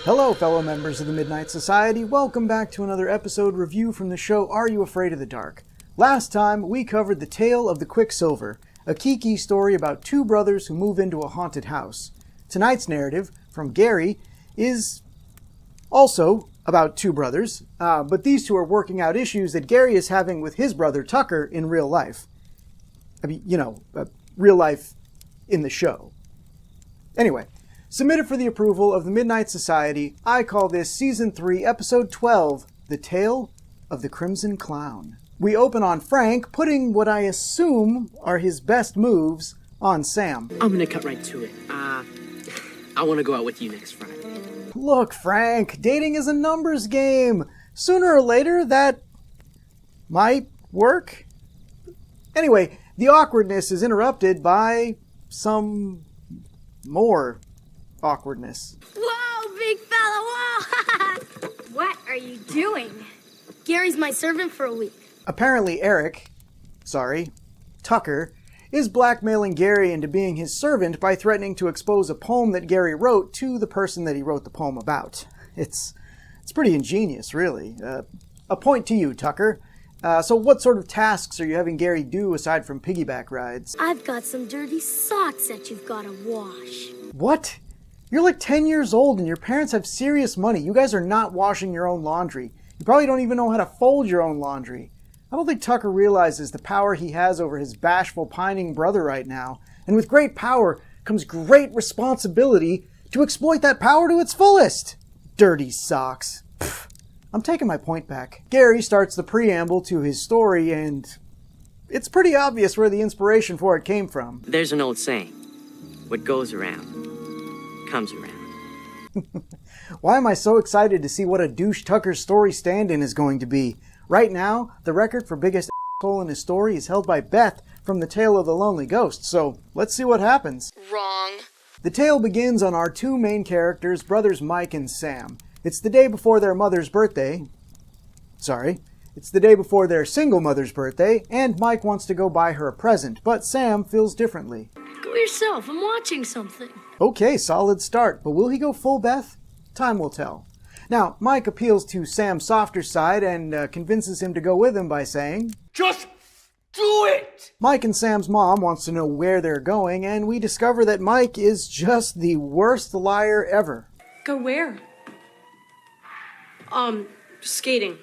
Hello, fellow members of the Midnight Society. Welcome back to another episode review from the show Are You Afraid of the Dark? Last time, we covered The Tale of the Quicksilver, a kiki story about two brothers who move into a haunted house. Tonight's narrative, from Gary, is also about two brothers, but these two are working out issues that Gary is having with his brother Tucker in real life. I mean, real life in the show. Anyway, submitted for the approval of the Midnight Society, I call this Season 3, Episode 12, The Tale of the Crimson Clown. We open on Frank putting what I assume are his best moves on Sam. I'm gonna cut right to it. I want to go out with you next Friday. Look, Frank, dating is a numbers game. Sooner or later, that might work. Anyway, the awkwardness is interrupted by some more awkwardness. Whoa, big fella, whoa! What are you doing? Gary's my servant for a week. Apparently Tucker, is blackmailing Gary into being his servant by threatening to expose a poem that Gary wrote to the person that he wrote the poem about. It's pretty ingenious, really. A point to you, Tucker. So what sort of tasks are you having Gary do aside from piggyback rides? I've got some dirty socks that you've got to wash. What? You're like 10 years old and your parents have serious money. You guys are not washing your own laundry. You probably don't even know how to fold your own laundry. I don't think Tucker realizes the power he has over his bashful, pining brother right now. And with great power comes great responsibility to exploit that power to its fullest. Dirty socks. Pfft. I'm taking my point back. Gary starts the preamble to his story, and it's pretty obvious where the inspiration for it came from. There's an old saying, what goes around comes around. Why am I so excited to see what a douche Tucker's story stand-in is going to be? Right now, the record for biggest asshole in his story is held by Beth from The Tale of the Lonely Ghost, so let's see what happens. Wrong. The tale begins on our two main characters, brothers Mike and Sam. It's the day before their mother's birthday. It's the day before their single mother's birthday, and Mike wants to go buy her a present, but Sam feels differently. Go yourself, I'm watching something. Okay, solid start, but will he go full Beth? Time will tell. Now, Mike appeals to Sam's softer side and convinces him to go with him by saying, Just do it! Mike and Sam's mom wants to know where they're going, and we discover that Mike is just the worst liar ever. Go where? Skating.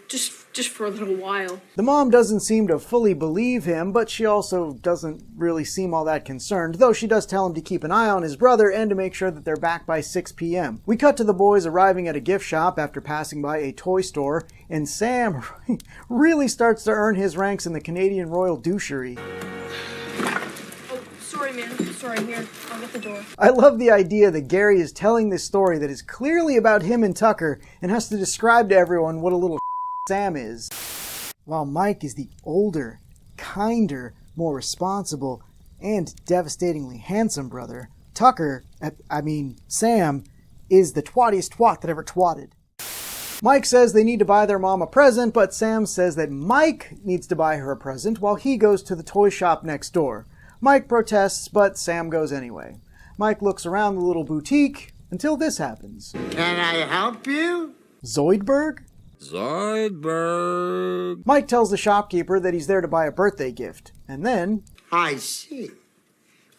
Just for a little while. The mom doesn't seem to fully believe him, but she also doesn't really seem all that concerned, though she does tell him to keep an eye on his brother and to make sure that they're back by 6 p.m. We cut to the boys arriving at a gift shop after passing by a toy store, and Sam really starts to earn his ranks in the Canadian Royal Douchery. Oh, sorry, man. Sorry, here. I'll get the door. I love the idea that Gary is telling this story that is clearly about him and Tucker and has to describe to everyone what a little Sam is. While Mike is the older, kinder, more responsible, and devastatingly handsome brother, Sam, is the twattiest twat that ever twatted. Mike says they need to buy their mom a present, but Sam says that Mike needs to buy her a present while he goes to the toy shop next door. Mike protests, but Sam goes anyway. Mike looks around the little boutique until this happens. Can I help you? Zoidberg? Zoidberg. Mike tells the shopkeeper that he's there to buy a birthday gift, and then... I see.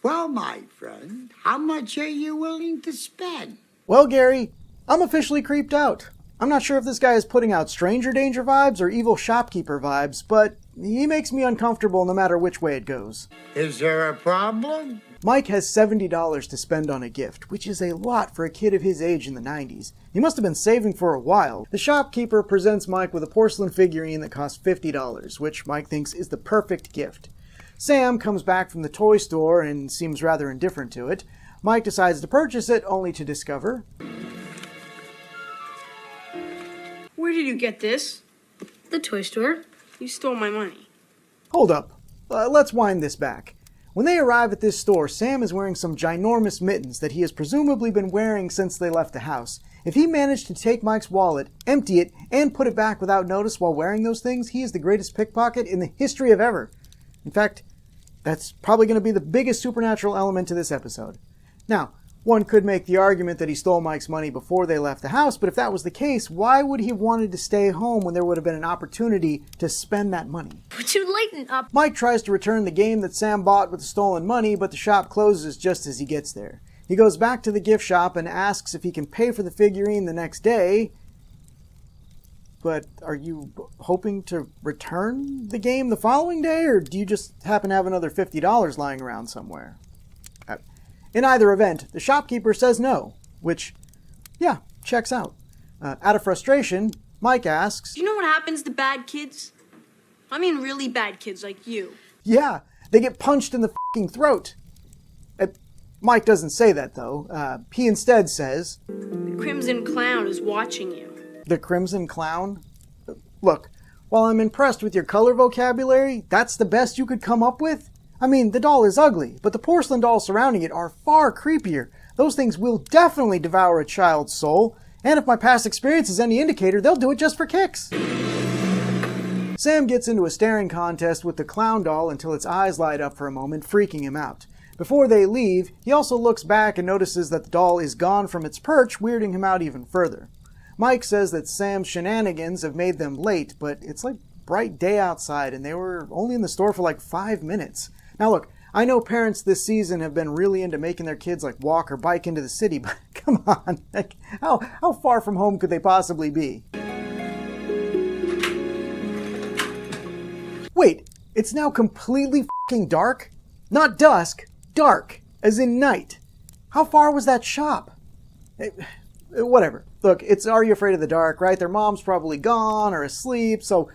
Well, my friend, how much are you willing to spend? Well, Gary, I'm officially creeped out. I'm not sure if this guy is putting out stranger danger vibes or evil shopkeeper vibes, but he makes me uncomfortable no matter which way it goes. Is there a problem? Mike has $70 to spend on a gift, which is a lot for a kid of his age in the 90s. He must have been saving for a while. The shopkeeper presents Mike with a porcelain figurine that costs $50, which Mike thinks is the perfect gift. Sam comes back from the toy store and seems rather indifferent to it. Mike decides to purchase it, only to discover... Where did you get this? The toy store. You stole my money. Hold up. Let's wind this back. When they arrive at this store, Sam is wearing some ginormous mittens that he has presumably been wearing since they left the house. If he managed to take Mike's wallet, empty it, and put it back without notice while wearing those things, he is the greatest pickpocket in the history of ever. In fact, that's probably going to be the biggest supernatural element to this episode. Now, One could make the argument that he stole Mike's money before they left the house, but if that was the case, why would he have wanted to stay home when there would have been an opportunity to spend that money? Would you lighten up? Mike tries to return the game that Sam bought with the stolen money, but the shop closes just as he gets there. He goes back to the gift shop and asks if he can pay for the figurine the next day. But are you hoping to return the game the following day, or do you just happen to have another $50 lying around somewhere? In either event, the shopkeeper says no, which, yeah, checks out. Out of frustration, Mike asks, Do you know what happens to bad kids? I mean really bad kids like you. yeah, they get punched in the f***ing throat. Mike doesn't say that, though. He instead says, The Crimson Clown is watching you. the Crimson Clown? Look, while I'm impressed with your color vocabulary, that's the best you could come up with? I mean, the doll is ugly, but the porcelain dolls surrounding it are far creepier. Those things will definitely devour a child's soul, and if my past experience is any indicator, they'll do it just for kicks. Sam gets into a staring contest with the clown doll until its eyes light up for a moment, freaking him out. Before they leave, he also looks back and notices that the doll is gone from its perch, weirding him out even further. Mike says that Sam's shenanigans have made them late, but it's like bright day outside and they were only in the store for like 5 minutes. Now look, I know parents this season have been really into making their kids like walk or bike into the city, but come on, like, how far from home could they possibly be? Wait, it's now completely f***ing dark? Not dusk, dark, as in night. How far was that shop? Whatever. Look, it's Are You Afraid of the Dark, right? Their mom's probably gone or asleep, so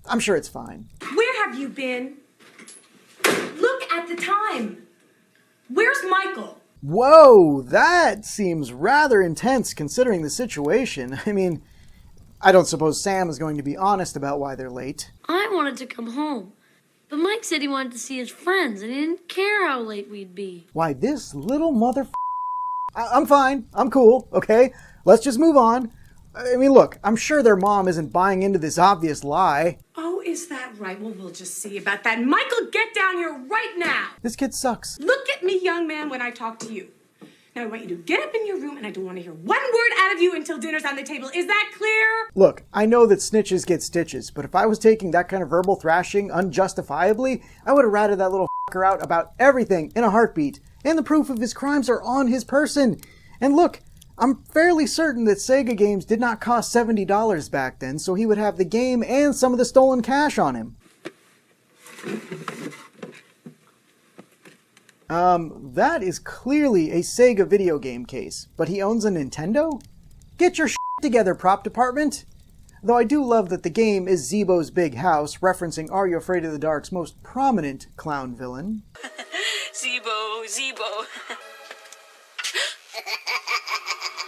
I'm sure it's fine. Where have you been? Look at the time. Where's Michael? Whoa, that seems rather intense considering the situation. I mean, I don't suppose Sam is going to be honest about why they're late. I wanted to come home, but Mike said he wanted to see his friends and he didn't care how late we'd be. Why, this little I'm fine. I'm cool, okay? Let's just move on. I mean, look, I'm sure their mom isn't buying into this obvious lie. Oh, is that right? Well, we'll just see about that. Michael, get down here right now. This kid sucks. Look at me, young man, when I talk to you. Now, I want you to get up in your room, and I don't want to hear one word out of you until dinner's on the table. Is that clear? Look, I know that snitches get stitches, but if I was taking that kind of verbal thrashing unjustifiably, I would have ratted that little fucker out about everything in a heartbeat. And the proof of his crimes are on his person. And look, I'm fairly certain that Sega games did not cost $70 back then, so he would have the game and some of the stolen cash on him. That is clearly a Sega video game case, but he owns a Nintendo? Get your shit together, prop department! Though I do love that the game is Zeebo's Big House, referencing Are You Afraid of the Dark's most prominent clown villain. Zeebo.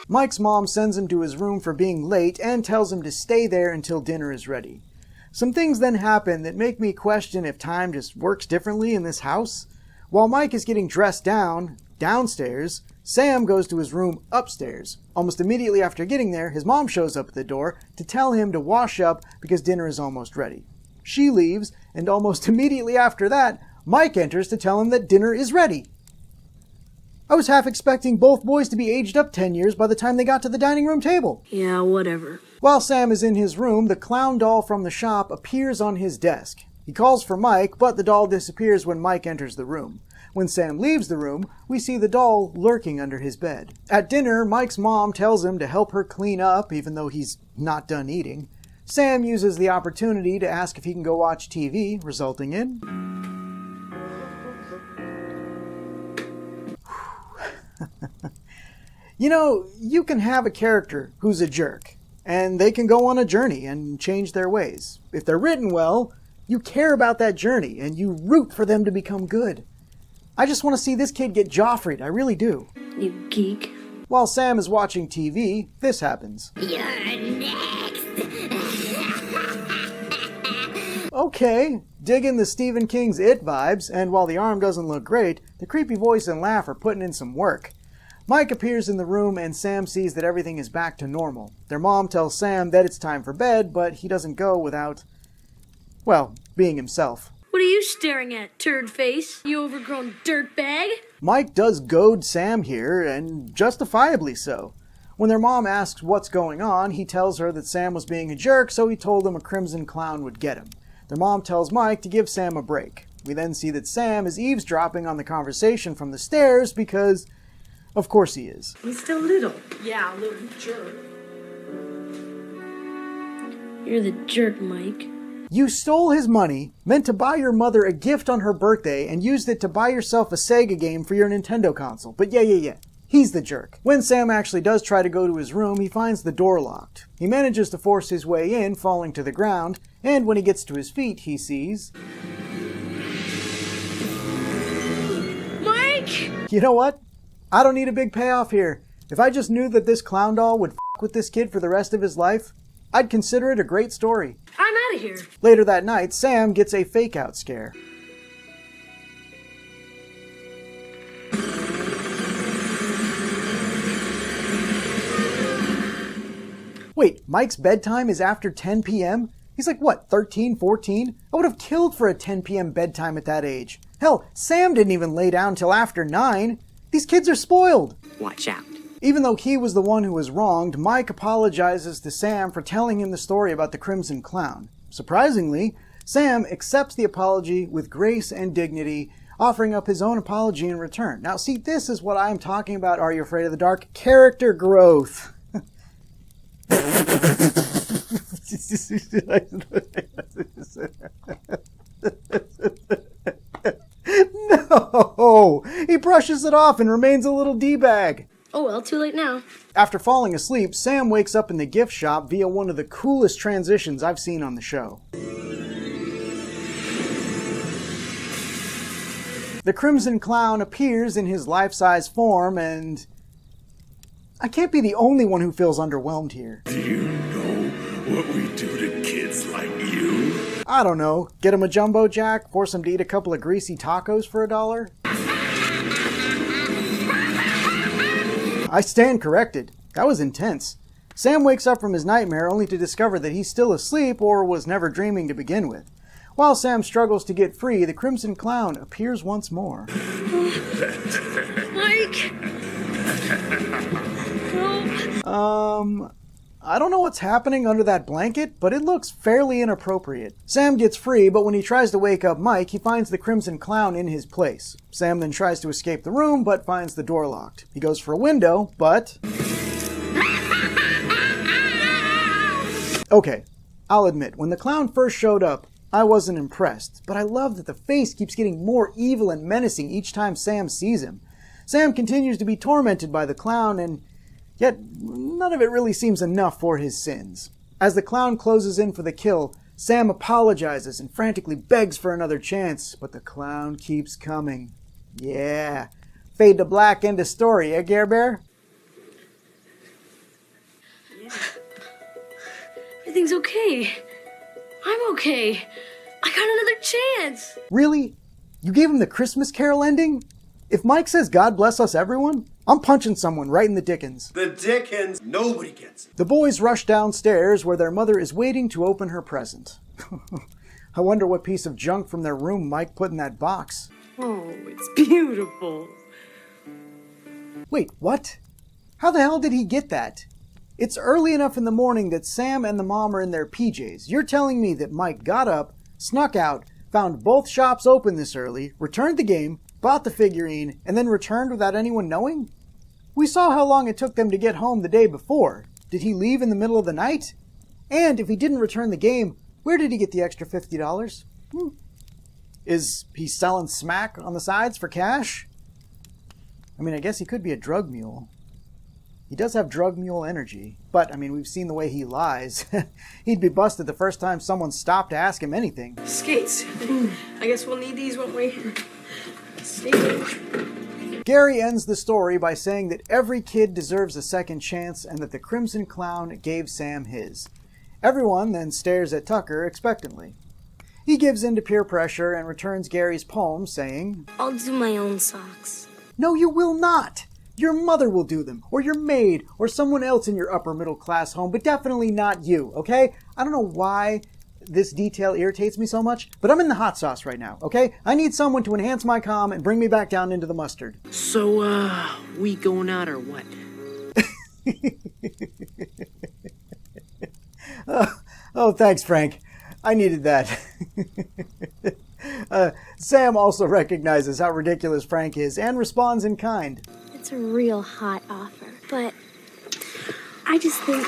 Mike's mom sends him to his room for being late and tells him to stay there until dinner is ready. Some things then happen that make me question if time just works differently in this house. While Mike is getting dressed downstairs, Sam goes to his room upstairs. Almost immediately after getting there, his mom shows up at the door to tell him to wash up because dinner is almost ready. She leaves, and almost immediately after that, Mike enters to tell him that dinner is ready. I was half expecting both boys to be aged up 10 years by the time they got to the dining room table. Yeah, whatever. While Sam is in his room, the clown doll from the shop appears on his desk. He calls for Mike, but the doll disappears when Mike enters the room. When Sam leaves the room, we see the doll lurking under his bed. At dinner, Mike's mom tells him to help her clean up, even though he's not done eating. Sam uses the opportunity to ask if he can go watch TV, resulting in... You know, you can have a character who's a jerk, and they can go on a journey and change their ways. If they're written well, you care about that journey, and you root for them to become good. I just want to see this kid get Joffrey'd, I really do. You geek. While Sam is watching TV, this happens. You're next. Okay, digging the Stephen King's It vibes, and while the arm doesn't look great, the creepy voice and laugh are putting in some work. Mike appears in the room and Sam sees that everything is back to normal. Their mom tells Sam that it's time for bed, but he doesn't go without, well, being himself. What are you staring at, turd face? You overgrown dirtbag? Mike does goad Sam here, and justifiably so. When their mom asks what's going on, he tells her that Sam was being a jerk, so he told him a crimson clown would get him. Their mom tells Mike to give Sam a break. We then see that Sam is eavesdropping on the conversation from the stairs because, of course he is. He's still little. Yeah, a little jerk. You're the jerk, Mike. You stole his money, meant to buy your mother a gift on her birthday, and used it to buy yourself a Sega game for your Nintendo console. But yeah. He's the jerk. When Sam actually does try to go to his room, he finds the door locked. He manages to force his way in, falling to the ground, and when he gets to his feet, he sees... Mike! You know what? I don't need a big payoff here. If I just knew that this clown doll would f*** with this kid for the rest of his life, I'd consider it a great story. I'm out of here. Later that night, Sam gets a fake-out scare. Wait, Mike's bedtime is after 10 p.m.? He's like, what, 13, 14? I would have killed for a 10 p.m. bedtime at that age. Hell, Sam didn't even lay down till after 9. These kids are spoiled. Watch out. Even though he was the one who was wronged, Mike apologizes to Sam for telling him the story about the Crimson Clown. Surprisingly, Sam accepts the apology with grace and dignity, offering up his own apology in return. Now, see, this is what I'm talking about, Are You Afraid of the Dark? Character growth. No! He brushes it off and remains a little D-bag. Oh well, too late now. After falling asleep, Sam wakes up in the gift shop via one of the coolest transitions I've seen on the show. The Crimson Clown appears in his life-size form, and I can't be the only one who feels underwhelmed here. Do you know what we do to kids like you? I don't know. Get him a Jumbo Jack, force him to eat a couple of greasy tacos for $1? I stand corrected. That was intense. Sam wakes up from his nightmare only to discover that he's still asleep or was never dreaming to begin with. While Sam struggles to get free, the Crimson Clown appears once more. Mike! Help! I don't know what's happening under that blanket, but it looks fairly inappropriate. Sam gets free, but when he tries to wake up Mike, he finds the Crimson Clown in his place. Sam then tries to escape the room, but finds the door locked. He goes for a window, but... Okay, I'll admit, when the clown first showed up, I wasn't impressed, but I love that the face keeps getting more evil and menacing each time Sam sees him. Sam continues to be tormented by the clown, and yet none of it really seems enough for his sins. As the clown closes in for the kill, Sam apologizes and frantically begs for another chance, but the clown keeps coming. Yeah. Fade to black, end of story, eh, Gare Bear? Everything's okay. I'm okay. I got another chance. Really? You gave him the Christmas Carol ending? If Mike says God bless us everyone, I'm punching someone right in the dickens. The Dickens. Nobody gets it. The boys rush downstairs where their mother is waiting to open her present. I wonder what piece of junk from their room Mike put in that box. Oh, it's beautiful. Wait, what? How the hell did he get that? It's early enough in the morning that Sam and the mom are in their PJs. You're telling me that Mike got up, snuck out, found both shops open this early, returned the game, bought the figurine, and then returned without anyone knowing? We saw how long it took them to get home the day before. Did he leave in the middle of the night? And if he didn't return the game, where did he get the extra $50? Is he selling smack on the sides for cash? I mean, I guess he could be a drug mule. He does have drug mule energy, but, I mean, we've seen the way he lies. He'd be busted the first time someone stopped to ask him anything. Skates. I guess we'll need these, won't we? Skates. Gary ends the story by saying that every kid deserves a second chance and that the Crimson Clown gave Sam his. Everyone then stares at Tucker expectantly. He gives in to peer pressure and returns Gary's poem, saying, I'll do my own socks. No, you will not! Your mother will do them, or your maid, or someone else in your upper middle class home, but definitely not you, okay? I don't know why this detail irritates me so much, but I'm in the hot sauce right now, okay? I need someone to enhance my calm and bring me back down into the mustard. So, we going out or what? Oh, thanks, Frank. I needed that. Sam also recognizes how ridiculous Frank is and responds in kind. It's a real hot offer, but I just think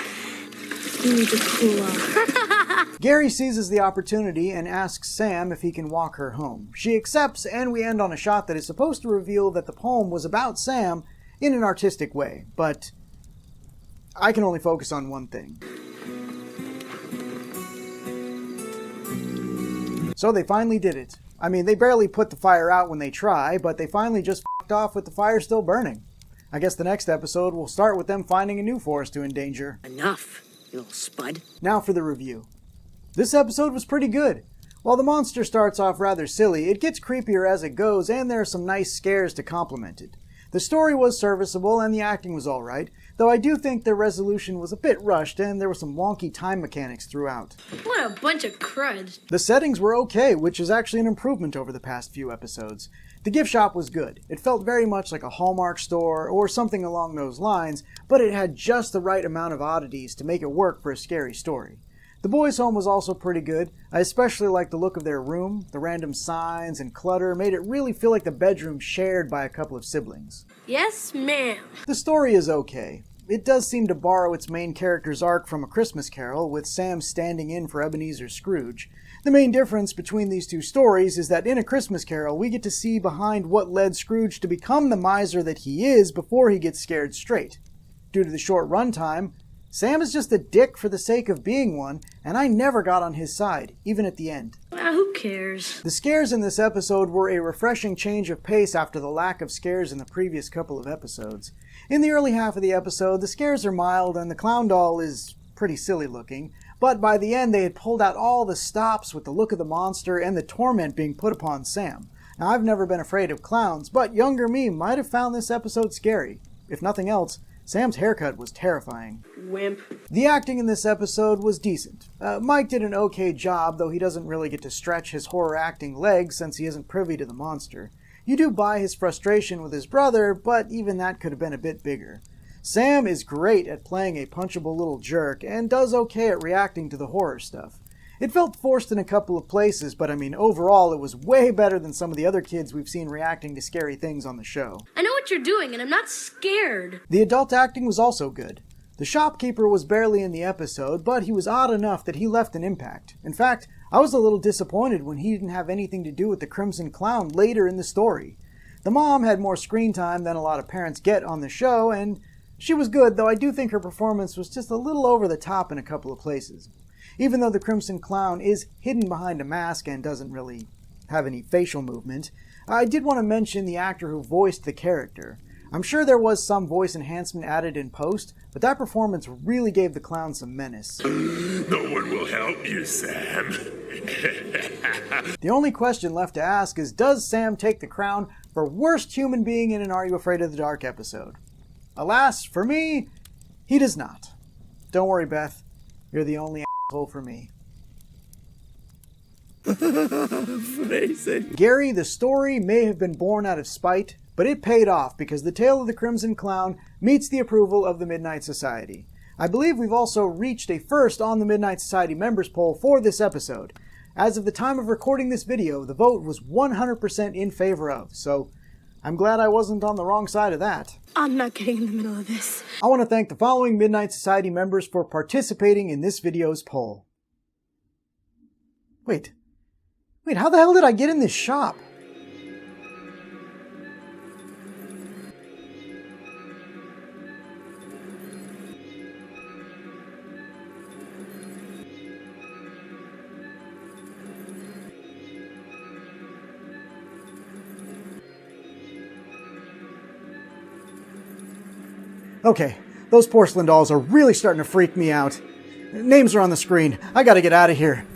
you need to cool off. Gary seizes the opportunity and asks Sam if he can walk her home. She accepts, and we end on a shot that is supposed to reveal that the poem was about Sam in an artistic way, but I can only focus on one thing. So they finally did it. I mean, they barely put the fire out when they try, but they finally just f***ed off with the fire still burning. I guess the next episode will start with them finding a new forest to endanger. Enough, you little spud. Now for the review. This episode was pretty good. While the monster starts off rather silly, it gets creepier as it goes, and there are some nice scares to complement it. The story was serviceable and the acting was alright, though I do think their resolution was a bit rushed and there were some wonky time mechanics throughout. What a bunch of crud. The settings were okay, which is actually an improvement over the past few episodes. The gift shop was good. It felt very much like a Hallmark store or something along those lines, but it had just the right amount of oddities to make it work for a scary story. The boys' home was also pretty good. I especially liked the look of their room. The random signs and clutter made it really feel like the bedroom shared by a couple of siblings. Yes, ma'am. The story is okay. It does seem to borrow its main character's arc from A Christmas Carol, with Sam standing in for Ebenezer Scrooge. The main difference between these two stories is that in A Christmas Carol, we get to see behind what led Scrooge to become the miser that he is before he gets scared straight. Due to the short runtime, Sam is just a dick for the sake of being one, and I never got on his side, even at the end. Who cares? The scares in this episode were a refreshing change of pace after the lack of scares in the previous couple of episodes. In the early half of the episode, the scares are mild and the clown doll is pretty silly looking, but by the end they had pulled out all the stops with the look of the monster and the torment being put upon Sam. Now, I've never been afraid of clowns, but younger me might have found this episode scary. If nothing else, Sam's haircut was terrifying. Wimp. The acting in this episode was decent. Mike did an okay job, though he doesn't really get to stretch his horror acting legs since he isn't privy to the monster. You do buy his frustration with his brother, but even that could have been a bit bigger. Sam is great at playing a punchable little jerk and does okay at reacting to the horror stuff. It felt forced in a couple of places, but I mean, overall it was way better than some of the other kids we've seen reacting to scary things on the show. I know what you're doing, and I'm not scared. The adult acting was also good. The shopkeeper was barely in the episode, but he was odd enough that he left an impact. In fact, I was a little disappointed when he didn't have anything to do with the Crimson Clown later in the story. The mom had more screen time than a lot of parents get on the show, and she was good, though I do think her performance was just a little over the top in a couple of places. Even though the Crimson Clown is hidden behind a mask and doesn't really have any facial movement, I did want to mention the actor who voiced the character. I'm sure there was some voice enhancement added in post, but that performance really gave the clown some menace. No one will help you, Sam. The only question left to ask is, does Sam take the crown for worst human being in an Are You Afraid of the Dark episode? Alas, for me, he does not. Don't worry, Beth. You're the only asshole for me. Gary, the story may have been born out of spite, but it paid off because the tale of the Crimson Clown meets the approval of the Midnight Society. I believe we've also reached a first on the Midnight Society members poll for this episode. As of the time of recording this video, the vote was 100% in favor of, so I'm glad I wasn't on the wrong side of that. I'm not getting in the middle of this. I want to thank the following Midnight Society members for participating in this video's poll. Wait, how the hell did I get in this shop? Okay, those porcelain dolls are really starting to freak me out. Names are on the screen. I gotta get out of here.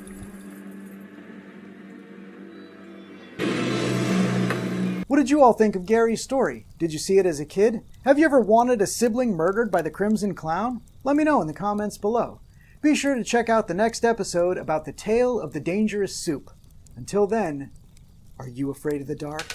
What did you all think of Gary's story? Did you see it as a kid? Have you ever wanted a sibling murdered by the Crimson Clown? Let me know in the comments below. Be sure to check out the next episode about the tale of the dangerous soup. Until then, are you afraid of the dark?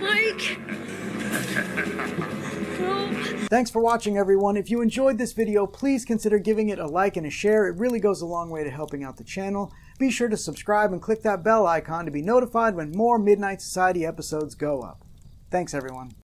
Mike! Thanks for watching, everyone. If you enjoyed this video, please consider giving it a like and a share. It really goes a long way to helping out the channel. Be sure to subscribe and click that bell icon to be notified when more Midnight Society episodes go up. Thanks, everyone.